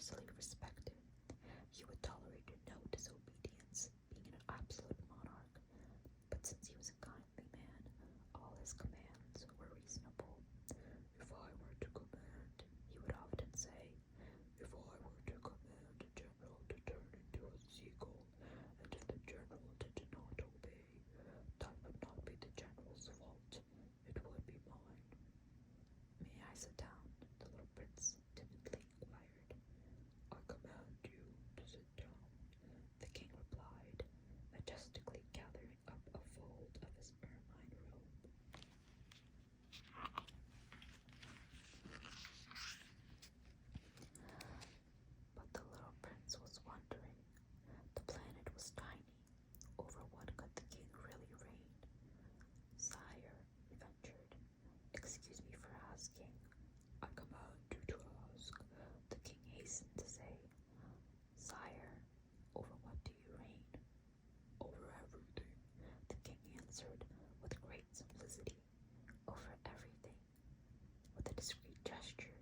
universally respected. He would tolerate no disobedience, being an absolute monarch. But since he was a kindly man, all his commands were reasonable. If I were to command, he would often say, if I were to command a general to turn into a seagull, and if the general did not obey, that would not be the general's fault, it would be mine. May I sit down? The little prince timidly inquired. I command you to sit down, the king replied, majestically gathering up a fold of his ermine robe. But the little prince was wondering. The planet was tiny. Over what could the king really reign? Sire, he ventured, excuse me for asking. I command you to ask, the king hastened to say. Sire, over what do you reign? Over everything, the king answered with great simplicity. Over everything. With a discreet gesture,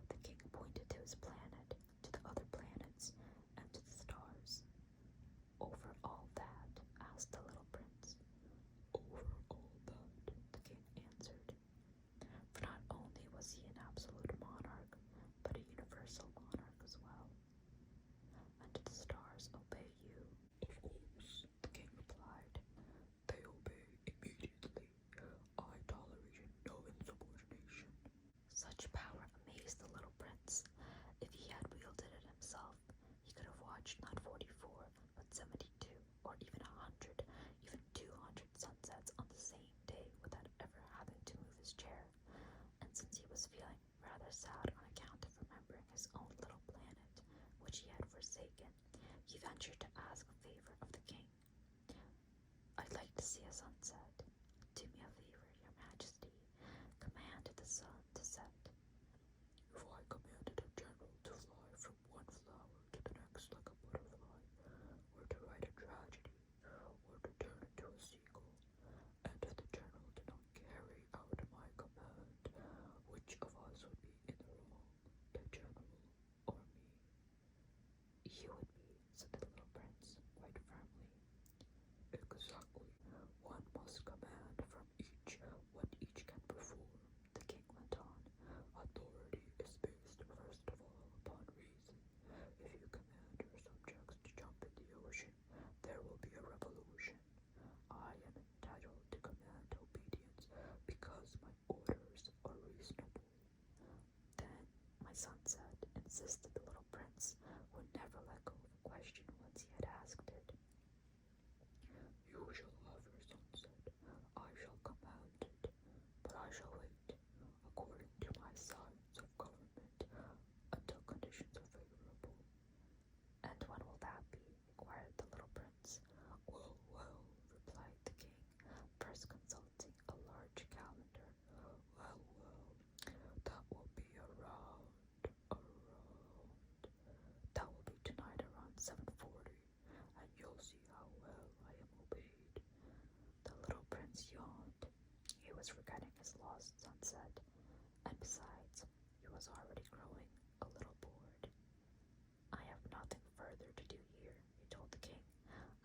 the king pointed to his planet, to the other planets, and to the stars. Over all that, asked the little prince. Over all that, the king answered. For not only was he an absolute monarch, but a universal monarch as well. And do the stars obey you? Of course, the king replied. They obey immediately. I tolerate no insubordination. Such power amazed the little prince. If he had wielded it himself, he could have watched not 44, but 72, or even 100, even 200 sunsets on the same day without ever having to move his chair. And since he was feeling rather sad on account of remembering his own little planet, which he had forsaken, he ventured to ask a favor of the king. I'd like to see a sunset. Do me a favor, your majesty. Command the sun to set. If I commanded a general to fly from one flower to the next like a butterfly, or to write a tragedy, or to turn into a seagull, and if the general did not carry out my command, which of us would be in the wrong, the general or me? You would be, said the little prince, quite firmly. Exactly. One must command from each what each can perform, the king went on. Authority is based first of all upon reason. If you command your subjects to jump in the ocean, there will be a revolution. I am entitled to command obedience because my orders are reasonable. Then, my son said, insisted the little prince, would never let go of a question once he had asked it. You shall have your sunset. I shall command it, but I shall wait, according to my science of government, until conditions are favorable. And when will that be? Inquired the little prince. Well, replied the king, first consulting a large calendar. Well, that will be around. That will be tonight around 7:40, and you'll see how well I am obeyed. The little prince yawned. He was regretting his lost sunset, and besides, he was already growing a little bored. I have nothing further to do here, he told the king.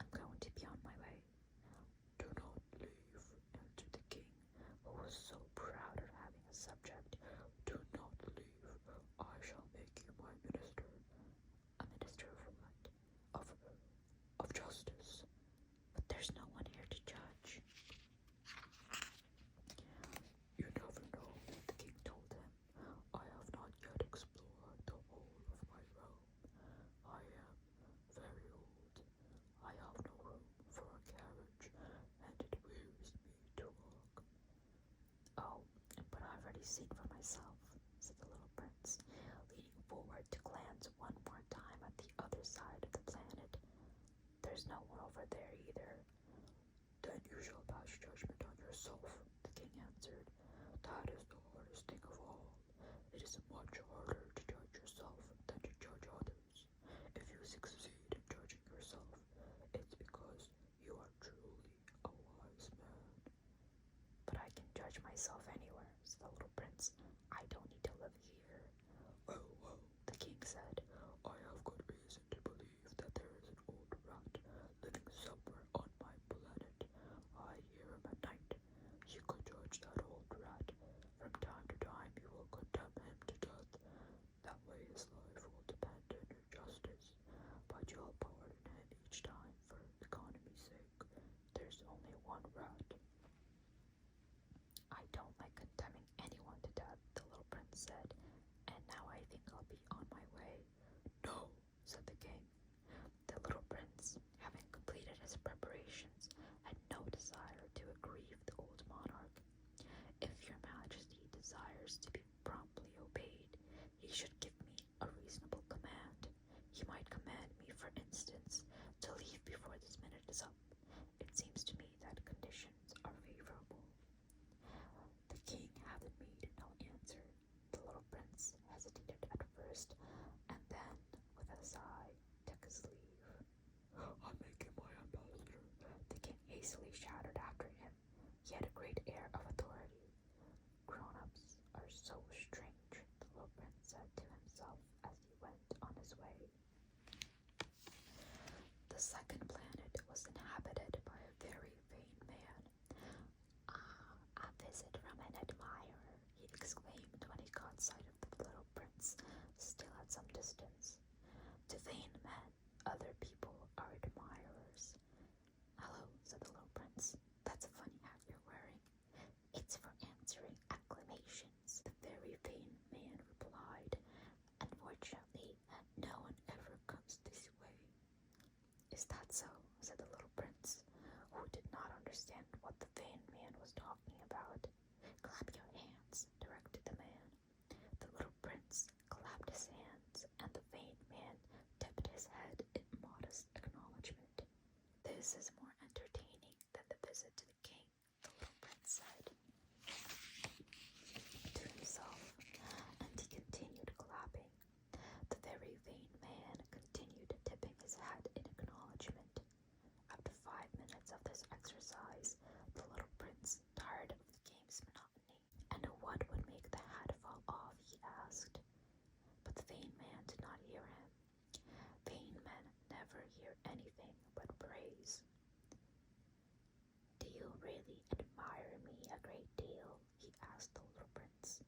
I'm going to be on my way. Do not leave, answered the king, who was so proud of having a subject. Do not leave. I shall make you my minister. A minister of what? Of justice. But there's no one here to judge. You never know, the king told him. I have not yet explored the whole of my realm. I am very old. I have no room for a carriage, and it wearies me to walk. Oh, but I've already seen for myself, said the little prince, leaning forward to glance one more time at the other side of the planet. There's no one over there either. Then you shall pass judgment on yourself, the king answered. That is the hardest thing of all. It is much harder to judge yourself than to judge others. If you succeed in judging yourself, it's because you are truly a wise man. But I can judge myself anywhere, said the little prince. I don't need to live here. Well, the king said, I prince, having completed his preparations, had no desire to aggrieve the old monarch. If your majesty desires to be promptly obeyed, he should give me a reasonable command. He might command me, for instance, to leave before this minute is up. It seems to me that conditions are favorable. The king having made no answer, the little prince hesitated at first, and then, with a sigh, took his leave. "I make him my ambassador," the king hastily shouted after him. He had a great air of authority. "Grown-ups are so strange," the little prince said to himself as he went on his way. The second planet was inhabited by a very vain man. "Ah, a visit from an admirer," he exclaimed when he caught sight of the little prince, still at some distance. To vain men, other people are admirers. "Hello," said the little prince. "That's a funny hat you're wearing." "It's for answering acclamations," the very vain man replied. "Unfortunately, no one ever comes this way." "Is that so?" said the little prince, who did not understand what the vain man was talking about. "Clap your hands," directed the man. The little prince clapped his hands, and the vain man tipped his head in modest acknowledgment. "This is more entertaining than the visit to the king," the little prince said to himself, and he continued clapping. The very vain man continued tipping his hat in acknowledgment. After 5 minutes of this exercise, the little prince tired of the game's monotony. "And what would make the hat fall off?" he asked. But the vain man did not hear him. Vain men never hear anything but praise. "Do you really admire me a great deal?" he asked the little prince.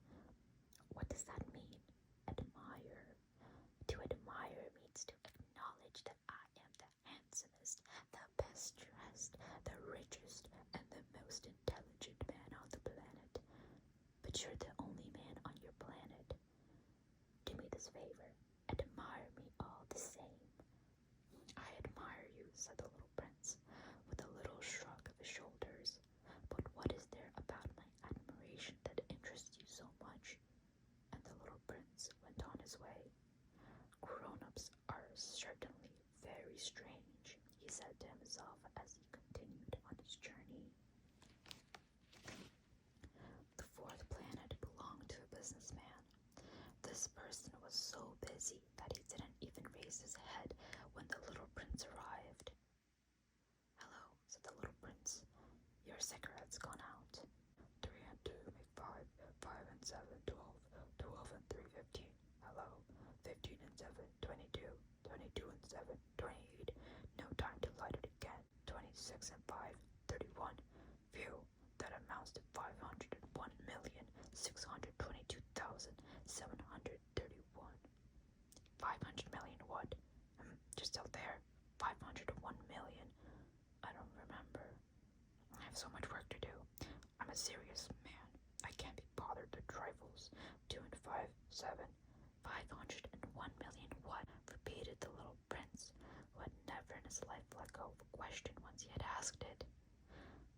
"What does that mean, admire?" "To admire means to acknowledge that I am the handsomest, the best dressed, the richest, and the most intelligent man on the planet. But you're the only man on your planet. Do me this favor, admire me all the same." "I admire you," said the little prince, with a little shrug of his shoulders. "But what is there about my admiration that interests you so much?" And the little prince went on his way. "Grown-ups are certainly very strange," he said to himself as he continued on his journey. The fourth planet belonged to a businessman. This person was so busy that he didn't even raise his head when the little prince arrived. "Hello," said the little prince. "Your cigarette's gone out." 3 and 2 make 5, 5 and 7, 12, 12 and 3, 15. Hello, 15 and 7, 22, 22 and 7, 28. No time to light it again. 26 and 5, 31. Phew, that amounts to 501,622,731. 500 million what? Just out there. 501 million. I don't remember. I have so much work to do. I'm a serious man. I can't be bothered with trifles. 2 and 5, 7. 501 million what? Repeated the little prince, who had never in his life let go of a question once he had asked it.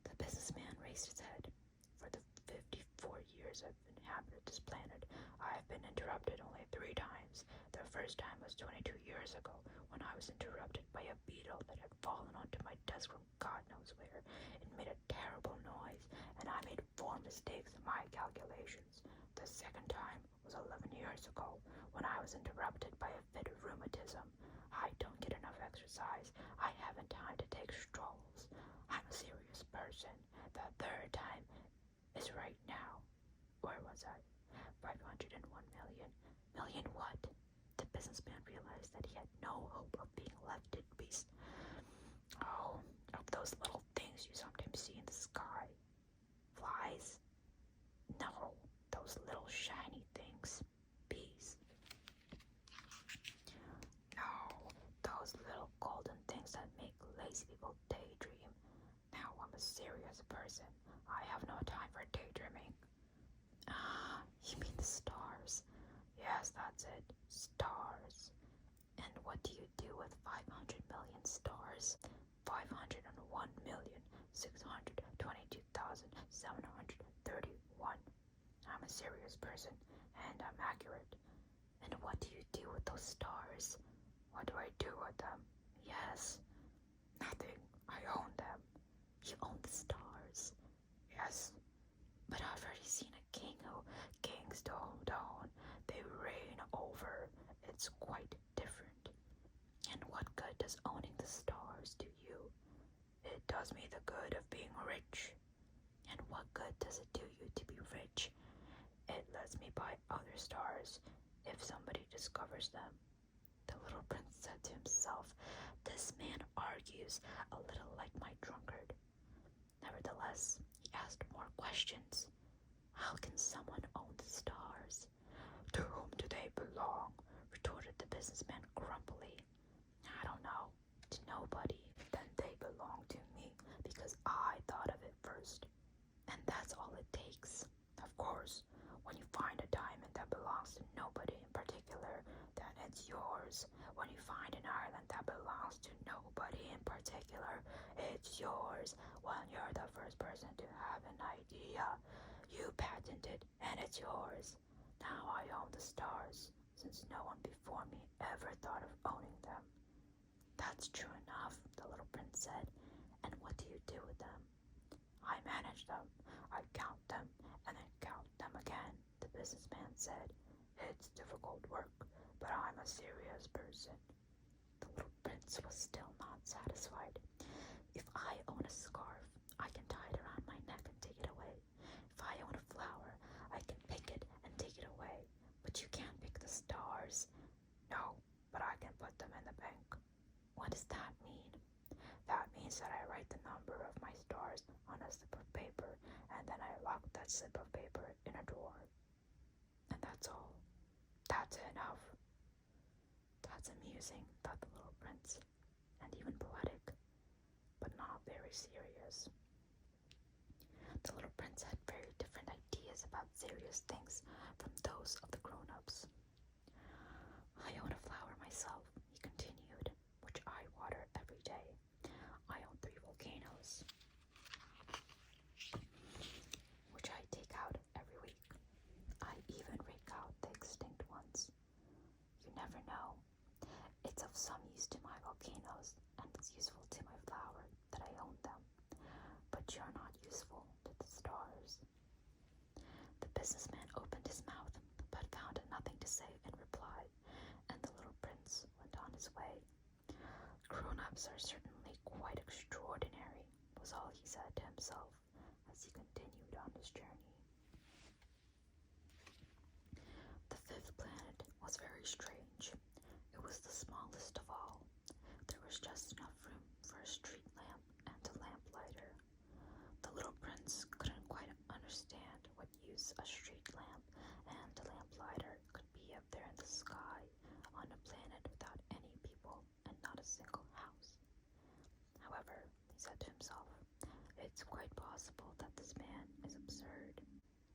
The businessman raised his head. "For the 54 years I've inhabited this planet, I have been interrupted only 3 times. The first time was 22 years ago, when I was interrupted by a beetle that had fallen onto my desk from God knows where. It made a terrible noise, and I made 4 mistakes in my calculations. The second time was 11 years ago, when I was interrupted by a fit of rheumatism. I don't get enough exercise. I haven't time to take strolls. I'm a serious person. The third time is right now. Where was I? 501 million. Million what?" The businessman realized that he had no hope of being left in peace. "Oh, of those little things you sometimes see in the sky. Flies? No, those little shiny things. Bees. No, those little golden things that make lazy people daydream. Now I'm a serious person. I have no time for daydreaming." "Ah, you mean the stars?" "Yes, that's it. Stars. And what do you do with 500 million stars?" was 501,622,731. I'm a serious person, and I'm accurate. And what do you do with those stars? What do I do with them? Yes, nothing. I own them. You own the stars. Yes, but I've already seen a king who kings don't. They reign over. It's quite different. And what good does owning the stars do you? It does me the good of being rich. And what good does it do you to be rich? It lets me buy other stars if somebody discovers them. The little prince said to himself, "This man argues a little like my drunkard." Nevertheless, he asked more questions. "How can someone own the stars?" "To whom do they belong?" retorted the businessman grumpily. "I don't know. To nobody." "Then they belong to me because I thought of it first. And that's all it takes. Of course, when you find a diamond that belongs to nobody in particular, then it's yours. When you find an island that belongs to nobody in particular, it's yours. When you're the first person to have an idea, you patent it and it's yours. Now I own the stars, since no one before me ever thought of owning them." "That's true enough," the little prince said. "And what do you do with them?" "I manage them. I count them and then count them again," the businessman said. "It's difficult work, but I'm a serious person." The little prince was still not satisfied. "If I own a scarf, I can tie it around my neck and take it away. If I own a flower, I can pick it and take it away. But you can't pick the stars." "No, but I can put them in the bank." "What does that mean?" "That means that I write the number of my stars on a slip of paper, and then I lock that slip of paper in a drawer. And that's all. That's enough." "That's amusing," thought the little prince, "and even poetic, but not very serious." The little prince had very different ideas about serious things from those of the grown-ups. "I own a flower myself," he continued, "which I water every day. I own 3 volcanoes, which I take out every week. I even rake out the extinct ones. You never know. It's of some use to my volcanoes, and it's useful to my flower that I own them. But you're not useful to the stars." The businessman opened his mouth, but found nothing to say in reply, and the little prince went on his way. "Grown-ups are certainly quite extraordinary," was all he said to himself as he continued on his journey. The 5th planet was very strange. It was the smallest of all. There was just enough room for a street lamp and a lamplighter. The little prince couldn't quite understand what use a street lamp and a lamplighter could be up there in the sky on a planet without any people and not a single house. However, he said to himself, "It's quite possible that this man is absurd.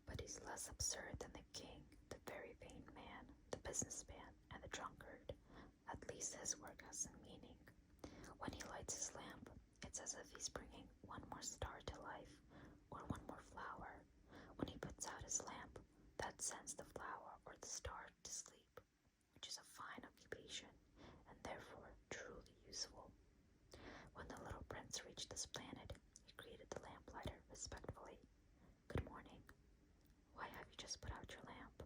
But he's less absurd than the king, the very vain man, the businessman, and the drunkard. At least his work has some meaning. When he lights his lamp, it's as if he's bringing one more star to life, or one more flower. When he puts out his lamp, that sends the flower or the star to sleep, which is a fine occupation, and therefore truly useful." When the little prince reached this planet, he greeted the lamplighter respectfully. "Good morning. Why have you just put out your lamp?"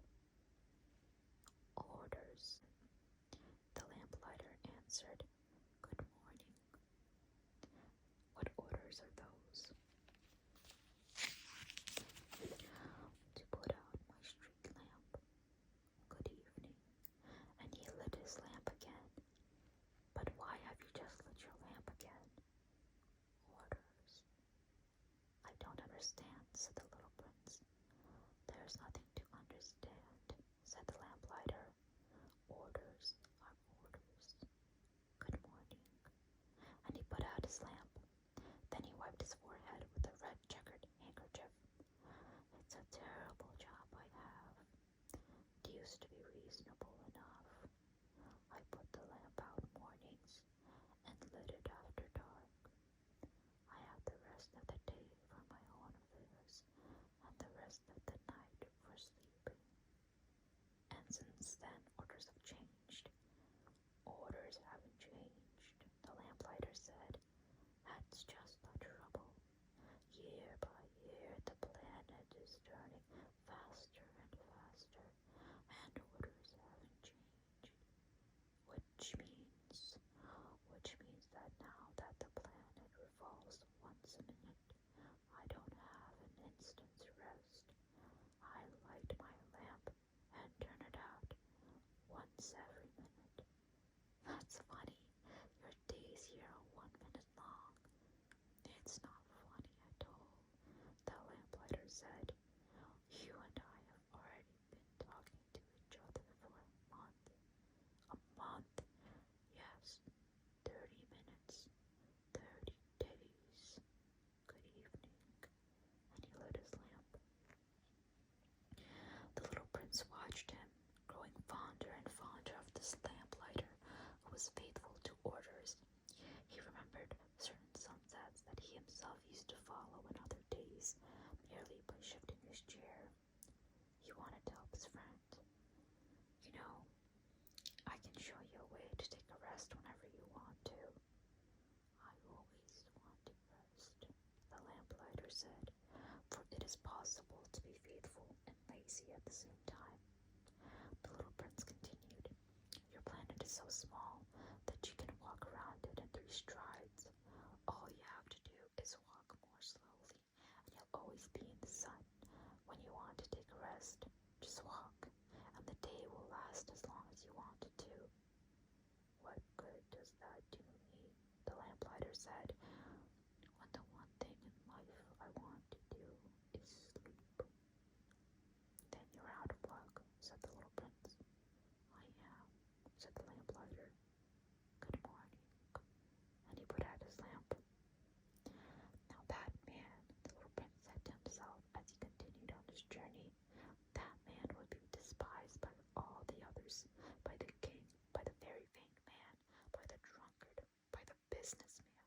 "Orders," the lamplighter answered. "Good morning. What orders are those?" "To put out my street lamp." "Good evening." And he lit his lamp again. "But why have you just lit your lamp again?" "Orders." "I don't understand," said the little prince. "There's nothing to understand," said the lamplighter. "Orders are orders. Good morning." And he put out his lamp. Then he wiped his forehead with a red checkered handkerchief. "It's a terrible job I have. It used to be reasonable enough. I put the lamp out mornings and lit it after dark. was faithful to orders. He remembered certain sunsets that he himself used to follow in other days, merely by shifting his chair. He wanted to help his friend. You know, I can show you a way to take a rest whenever you want to. I always want to rest, the lamplighter said, for it is possible to be faithful and lazy at the same time. The little prince continued, your planet is so small that you can walk around it in 3 strides. All you have to do is walk more slowly, and you'll always be in the sun. When you want to take a rest, just walk, and the day will last as long as you want it to. What good does that do me? The lamplighter said, when the one thing in life I want to do is sleep. Then you're out of luck, said the little prince. I am, said the lamplighter. Good morning. And he put out his lamp. Now that man, the little prince said to himself as he continued on his journey, that man would be despised by all the others, by the king, by the very vain man, by the drunkard, by the businessman.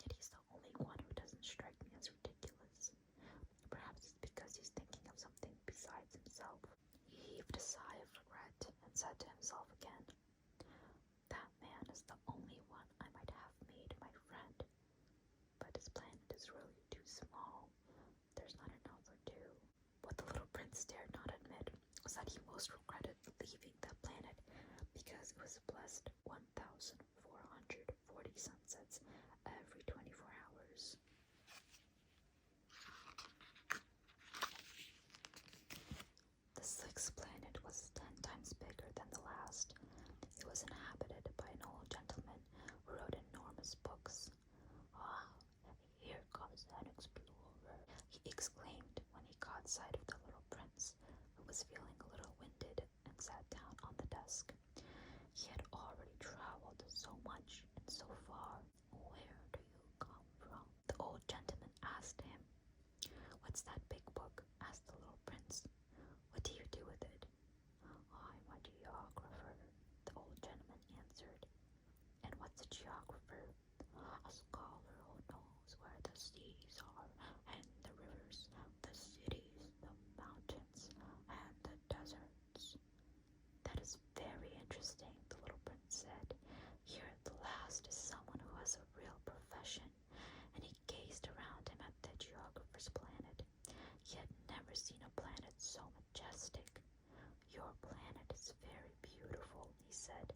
Yet he's the only one who doesn't strike me as ridiculous. Perhaps it's because he's thinking of something besides himself. He heaved a sigh of regret and said to himself again, that man is the only one I might have made my friend. But his planet is really too small. There's not enough for 2. What the little prince dared not admit was that he most regretted leaving that planet because it was blessed 1,440 sunsets every 24 hours. The 6th planet was 10 times bigger than the last. It was inhabited by an old gentleman who wrote enormous books. Ah, here comes an explorer, he exclaimed when he caught sight of the little prince, who was feeling a little winded and sat down on the desk. He had already traveled so much and so far. Where do you come from? The old gentleman asked him. What's that big book? Asked the little prince. What do you do with it? I'm a geographer, the old gentleman answered. And what's a geographer? A scholar who knows where the seas are, and the rivers, the cities, the mountains, and the deserts. That is very interesting, the little prince said. Here at last is someone who has a real profession, and he gazed around him at the geographer's planet. He had never seen a planet so majestic. Your planet is very beautiful, he said.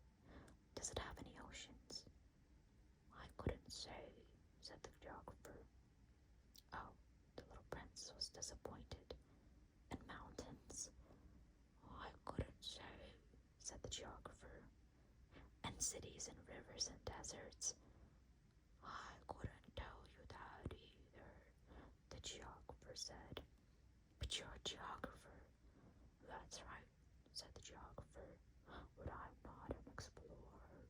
Does it have any oceans? I couldn't say, said the geographer. Oh, the little prince was disappointed. And mountains? I couldn't say, said the geographer. And cities and rivers and deserts? I couldn't tell you that either, the geographer said. But you're a geographer. That's right, said the geographer. But I'm not an explorer.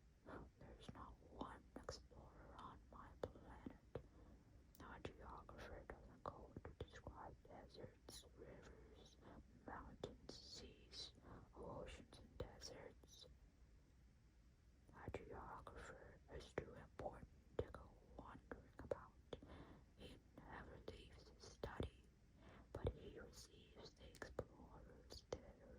There's not one explorer on my planet. Now, a geographer doesn't go to describe deserts, rivers, mountains, seas, oceans, and deserts. A geographer is too important to go wandering about. He never leaves his study, but he receives the explorers there.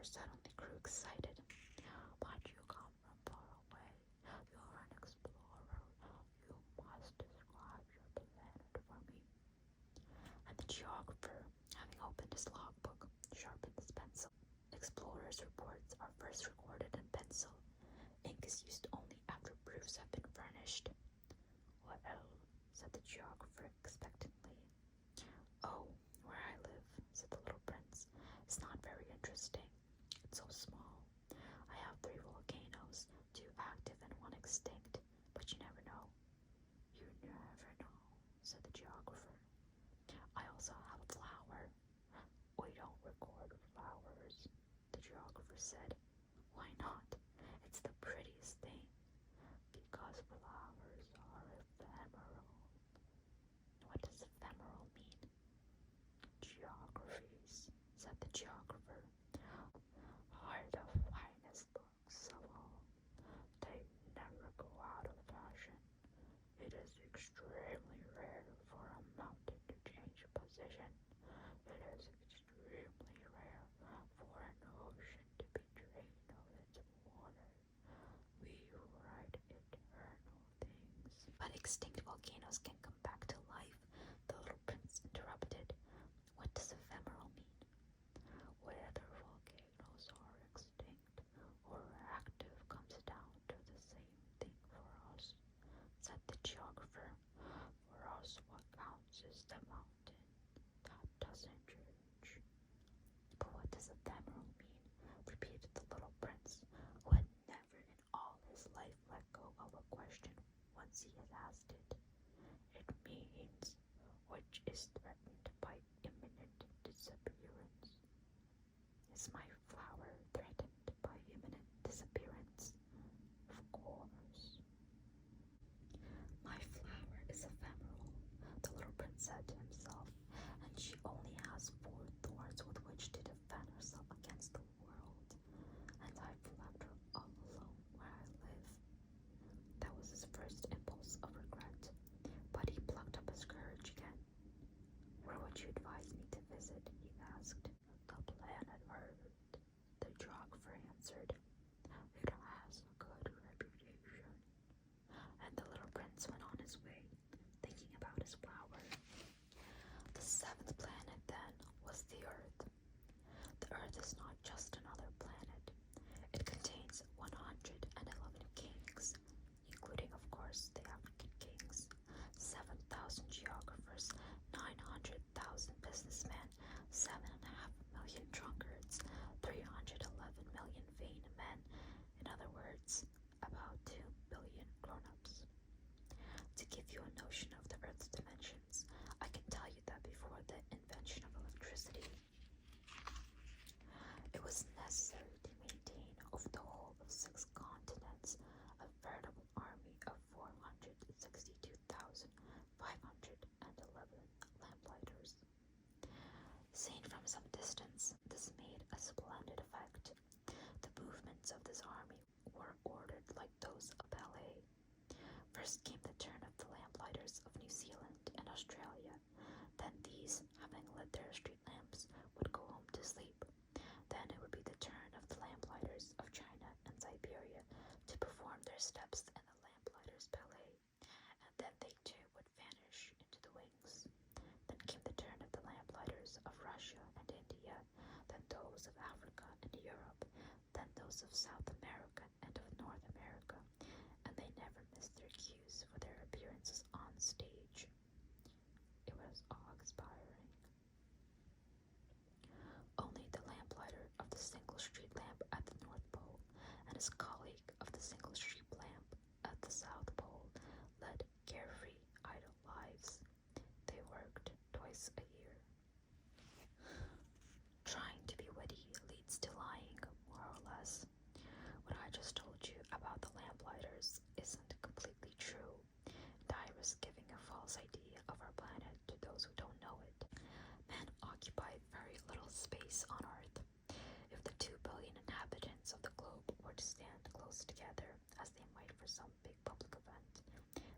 suddenly grew excited. But you come from far away. You're an explorer. You must describe your planet for me. And the geographer, having opened his logbook, sharpened his pencil. Explorers' reports are first recorded in pencil. Ink is used only after proofs have been furnished. Well, said the geographer expectantly. Oh, where I live, said the little prince, is not very interesting. It's so small. I have 3 volcanoes, 2 active and 1 extinct, but you never know. You never know, said the geographer. I also have a flower. We don't record flowers, the geographer said. Why not? It's the prettiest thing. Because flowers are ephemeral. What does ephemeral mean? Geographies, said the geographer, are the finest books of all. They never go out of fashion. It is extremely rare for a mountain to change position. It is extremely rare for an ocean to be drained of its water. We write eternal things. But extinct volcanoes can come back to life, the little prince interrupted. What does ephemeral mean? Whether volcanoes are extinct or active comes down to the same thing for us, said the geographer. For us, what counts is the mountain. That doesn't change. But what does ephemeral mean? Repeated the little prince, who had never in all his life let go of a question once he had asked it. It means which is threatened by imminent disappearance. Is my flower threatened by imminent disappearance? Of course. My flower is ephemeral, the little prince said to himself, and she only has 4 thorns with which to defend herself against the world, and I've left her all alone where I live. That was his first impulse of regret, but he plucked up his courage again. Where would you advise me to visit? He asked. The planet Earth, the geographer answered. It has a good reputation. And the little prince went on his way, thinking about his flower. The 7th planet, then, was the Earth. The Earth is not just another planet. It contains 111 kings, including, of course, the African kings, 7,000 geographers, 900,000 businessmen, 7.5 million drunkards, 311 million vain men, in other words, about 2 billion grown-ups. To give you a notion of the Earth's dimensions, I can tell you that before the invention of electricity, it was necessary to maintain over the whole of 6 continents a veritable army of 462,511 lamplighters. Seen from some distance, this made a splendid effect. The movements of this army were ordered like those of ballet. First came the turn of the lamplighters of New Zealand and Australia. Then these, having lit their street lamps, would go home to sleep. Then it would be the turn of the lamplighters of China and Siberia to perform their steps in the lamplighters' ballet, and then they too would vanish into the wings. Then came the turn of the lamplighters of Russia and India, then those of Africa and Europe, then those of South America and of North America, and they never missed their cues for their appearances on stage. It was awe-inspiring. Only the lamplighter of the single street lamp at the North Pole and his colleague of the single street lamp at the South Pole led carefree, idle lives. They worked twice a year. Trying to be witty leads to lying, more or less. What I just told you about the lamplighters isn't completely true, and I risk giving a false idea of our planet to those who don't know it. Men occupy very little space on Earth. If the 2 billion inhabitants of the globe were to stand close together, as they might for some big public event,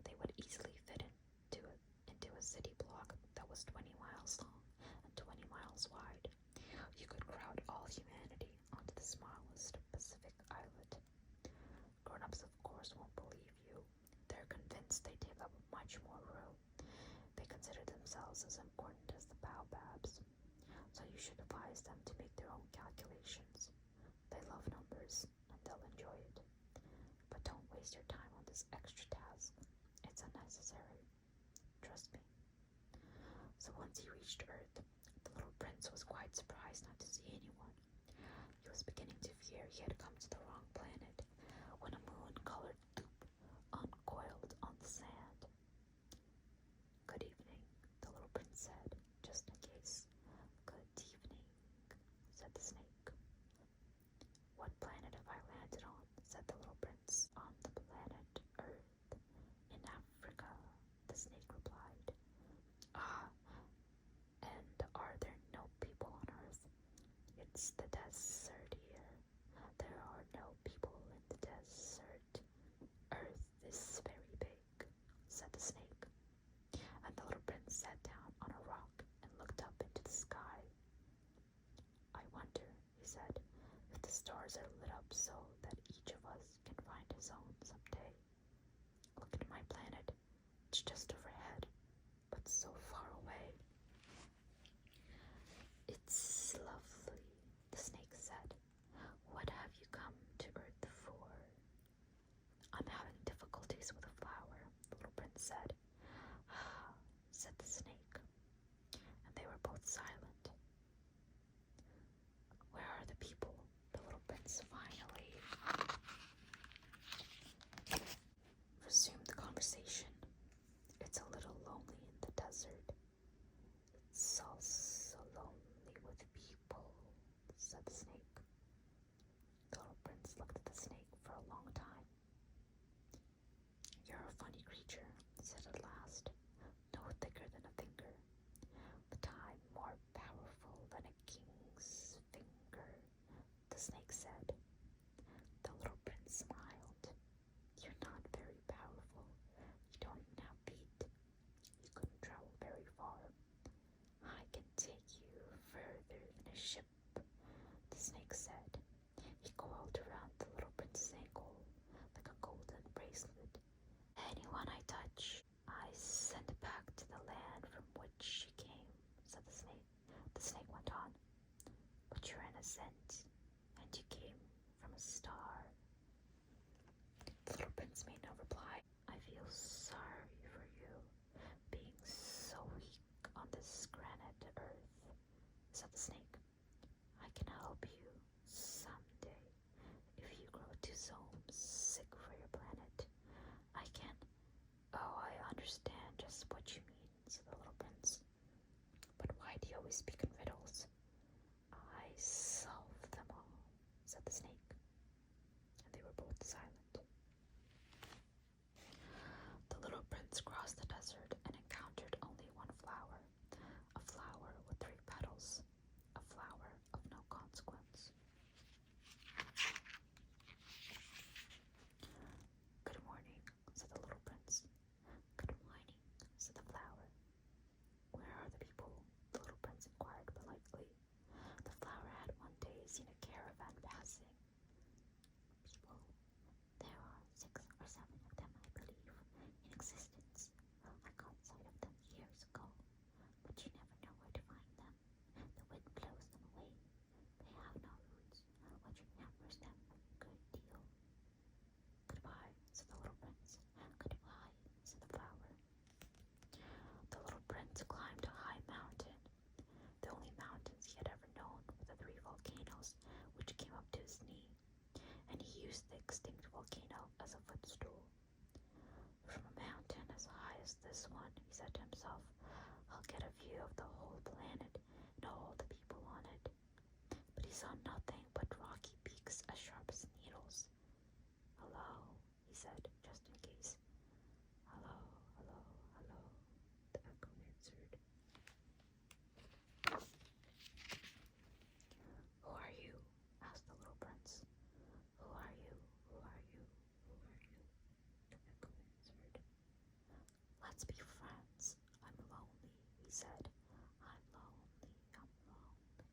they would easily fit into a city block that was 20 miles long and 20 miles wide. You could crowd all humanity onto the smallest Pacific islet. Grown-ups, of course, won't believe you. They're convinced they take up much more room. They consider themselves as important as the baobabs, so you should advise them to make their own calculations. They love numbers, and they'll enjoy it. But don't waste your time on this extra task. It's unnecessary. Trust me. So once he reached Earth, the little prince was quite surprised not to see anyone. He was beginning to fear he had come to the wrong planet when a moon-colored loop uncoiled on the sand. Good evening, the little prince said, just in case. Good evening, said the snake. What planet have I landed on? Said the little prince. On the planet Earth, in Africa, the snake replied. Ah, and are there no people on Earth? It's the desert here. There are no people in the desert. Earth is very big, said the snake. And the little prince sat down on a rock and looked up into the sky. I wonder, he said, if the stars are lit up so that each of us can find his own someday. Look at my planet. It's just overhead, but so far away. It's lovely, the snake said. What have you come to Earth for? I'm having difficulties with a flower, the little prince said. Ah, said the snake, and they were both silent. Where are the people? The little prince finally resumed the conversation. It's a little lonely in the desert. It's also lonely with people, said the snake. The little prince looked at the snake for a long time. You're a funny creature, he said at last. No thicker than a finger, but I'm more powerful than a king's finger, the snake said. The little prince smiled. You're not very powerful. You don't even have feet. You couldn't travel very far. I can take you further than a ship, the snake said. He coiled around the little prince's ankle like a golden bracelet. Anyone I touch, I send back to the land from which she came, said the snake. The snake went on. But you're innocent, and you came from a star. The little prince made no reply. I feel sorry for you, being so weak on this granite earth, said the snake. I can help you someday if you grow too sick for your planet. I can. Oh, I understand just what you mean, said the little prince. But why do you always speak in riddles? I solve them all, said the snake. And they were both silent. The little prince crossed the desert and encountered only one flower, a flower with 3 petals, a flower of no consequence. Good morning, said the little prince. Good morning, said the flower. Where are the people? The little prince inquired politely. The flower had one day seen a caravan passing. People, there are 6 or 7 of them, I believe, in existence. I caught sight of them years ago, but you never know where to find them. The wind blows them away. They have no roots, which hampers them a good deal. Goodbye, said the little prince. Goodbye, said the flower. The little prince climbed a high mountain. The only mountains he had ever known were the 3 volcanoes which came up to his knee, and he used the extinct volcano as a footstool. From a mountain as high as this one, he said to himself, I'll get a view of the whole planet and all the people on it. But he saw nothing but rocky peaks as sharp as needles. Hello, he said, just in case. Hello, hello, hello, the echo answered. Who are you? Asked the little prince. Who are you? Who are you? Who are you? The echo answered. Let's be friends. I'm lonely, he said. I'm lonely, I'm lonely, I'm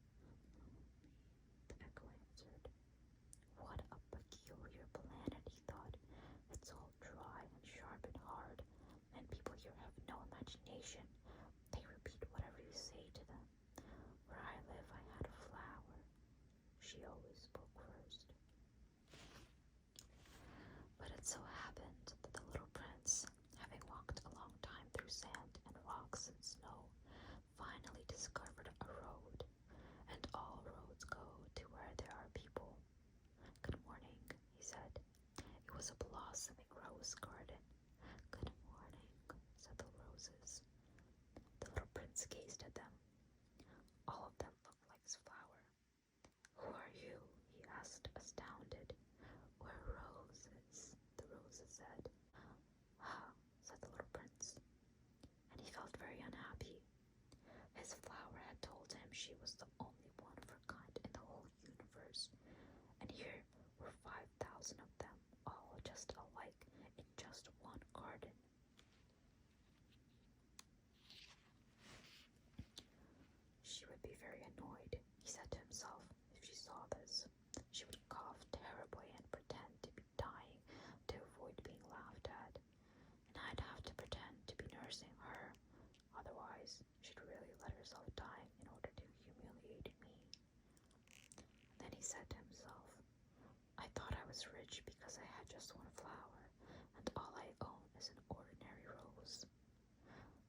lonely, the echo answered. prince gazed at them. All of them looked like his flower. "Who are you?" he asked, astounded. "We're roses," the roses said. "Ah," said the little prince, and he felt very unhappy. His flower had told him she was the only one of her kind in the whole universe, and here were 5,000 of them, all just alike, in just one garden. She would be very annoyed, he said to himself, if she saw this. She would cough terribly and pretend to be dying to avoid being laughed at, and I'd have to pretend to be nursing her. Otherwise, she'd really let herself die in order to humiliate me. Then he said to himself, I thought I was rich because I had just one flower, and all I own is an ordinary rose.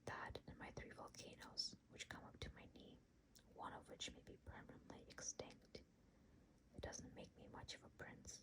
That and my 3 volcanoes, which come up to my knee, one of which may be permanently extinct. It doesn't make me much of a prince,